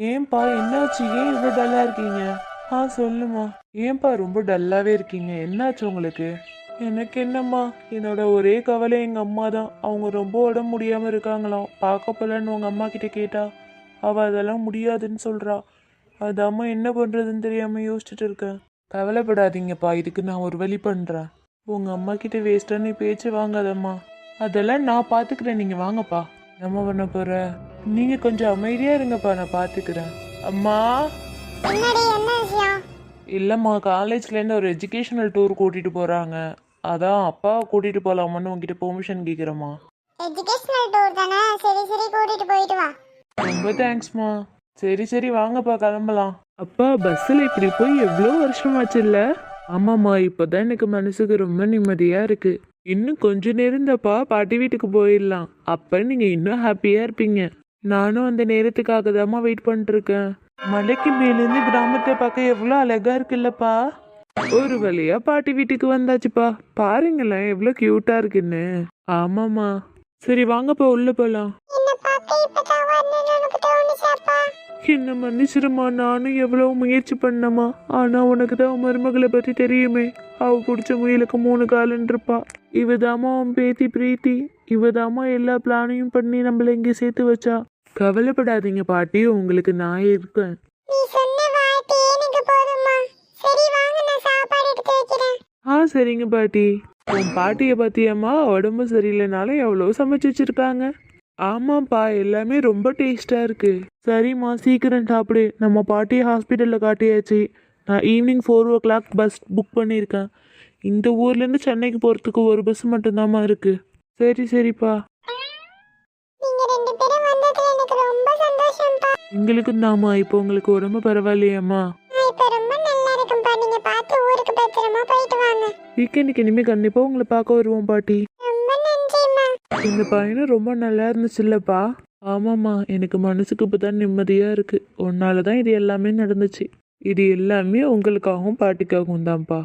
ஏன்பா என்னாச்சு? ஏன் இவ்வளோ டல்லா இருக்கீங்க? சொல்லுமா. ஏன்பா ரொம்ப டல்லாவே இருக்கீங்க? என்னாச்சு உங்களுக்கு? எனக்கு என்னம்மா, என்னோட ஒரே கவலை எங்க அம்மா தான். அவங்க ரொம்ப உடம்பு முடியாம இருக்காங்களாம். பார்க்க போலன்னு உங்க அம்மா கிட்ட கேட்டா அவ அதெல்லாம் முடியாதுன்னு சொல்றா. அதாம்மா என்ன பண்றதுன்னு தெரியாம யோசிச்சுட்டு இருக்கேன். கவலைப்படாதீங்கப்பா, இதுக்கு நான் ஒரு வழி பண்றேன். உங்க அம்மா கிட்ட வேஸ்டா நீ பேச்சு வாங்காதம்மா. அதெல்லாம் நான் பாத்துக்கிறேன், நீங்க வாங்கப்பா. நம்ம பண்ண போற? நீங்க கொஞ்சம் அமைதியா இருங்கப்பா, நான் பாத்துக்கிறேன். அம்மா. என்னடி என்ன விஷயம்? இல்லம்மா, காலேஜ்ல இருந்து ஒரு எஜுகேஷனல் டூர் கூட்டிட்டு போறாங்க. அதான் அப்பாவை கூட்டிட்டு போலாமான்னு உங்ககிட்ட பெர்மிஷன் கேக்குறேம்மா. எஜுகேஷனல் டூர் தானே, சரி சரி கூட்டிட்டு போயிட்டு வா. ரொம்ப தேங்க்ஸ்மா. சரி சரி வாங்கப்பா கிளம்பலாம். அப்பா, பஸ்ஸில் இப்படி போய் எவ்வளோ வருஷமாச்சு இல்ல? ஆமாம்மா, இப்போதான் எனக்கு மனசுக்கு ரொம்ப நிம்மதியா இருக்கு. இன்னும் கொஞ்ச நேரம் தான்ப்பா பாட்டி வீட்டுக்கு போயிடலாம். அப்ப நீங்க இன்னும் ஹாப்பியா இருப்பீங்க. நானும் அந்த நேரத்துக்காக தாம்மா வெயிட் பண்ணிட்டு இருக்கேன். மலைக்கு மேலேருந்து கிராமத்தை பார்க்க எவ்வளோ அழகா இருக்குல்லப்பா. ஒரு வழியா பாட்டி வீட்டுக்கு வந்தாச்சுப்பா. பாருங்களேன் எவ்வளோ கியூட்டா இருக்குன்னு. ஆமாம்மா. சரி வாங்கப்பா உள்ள போலாம். என்ன பார்க்க இப்பதான் வரணும்னு உனக்கு தோணுச்சாப்பா? என்ன மன்னிச்சிருமா, நானும் எவ்வளவு முயற்சி பண்ணமா. ஆனா உனக்கு தான் உன் மருமகளை பத்தி தெரியுமே. அவ பிடிச்ச முயலுக்கு 3 காலுன்னு இருப்பா. இவதாமா உன் பேத்தி பிரீத்தி. இவதாமா எல்லா பிளானையும் பண்ணி நம்மள இங்கே சேர்த்து வச்சா. கவலைப்படாதீங்க பாட்டி, உங்களுக்கு நான் இருக்கேன். நீ சொன்ன வார்த்தை எனக்கு போதுமா. சரி வாங்க, நான் சாப்பாடு எடுத்து வைக்கிறேன். சரிங்க பாட்டி. உன் பாட்டியை பத்தியம்மா, உடம்பு சரியில்லைனாலும் எவ்வளோ சமைச்சு வச்சிருக்காங்க. ஆமாப்பா, எல்லாமே ரொம்ப டேஸ்டா இருக்கு. சரிம்மா, சீக்கிரம் சாப்பிடு. நம்ம பாட்டியை ஹாஸ்பிட்டலில் காட்டியாச்சு. நான் ஈவினிங் 4 o'clock பஸ் புக் பண்ணியிருக்கேன். இந்த ஊர்லேருந்து சென்னைக்கு போகிறதுக்கு ஒரு பஸ் மட்டும்தாம்மா இருக்கு. சரி சரிப்பா. நீங்க 2 பேரும் வந்ததுல எனக்கு ரொம்ப சந்தோஷம்ப்பா. எங்களுக்கு தாம்மா. இப்போ உங்களுக்கு உடம்பு பரவாயில்லையாம்மா? நான் இப்ப ரொம்ப நல்லா இருக்கும்பா. நீங்க பார்த்து ஊருக்கு பத்திரமா போயிட்டு வாங்க. வீக்கெண்டுக்கு இனிமேல் கண்டிப்பாக உங்களை பார்க்க வருவோம் பாட்டி. ரொம்ப நன்றிம்மா. இந்த பையனும் ரொம்ப நல்லா இருந்துச்சுல்லப்பா. ஆமாம்மா, எனக்கு மனசுக்கு இப்போதான் நிம்மதியாக இருக்கு. உன்னால தான் இது எல்லாமே நடந்துச்சு. இது எல்லாமே உங்களுக்காகவும் பாட்டிக்காகவும் தான்ப்பா.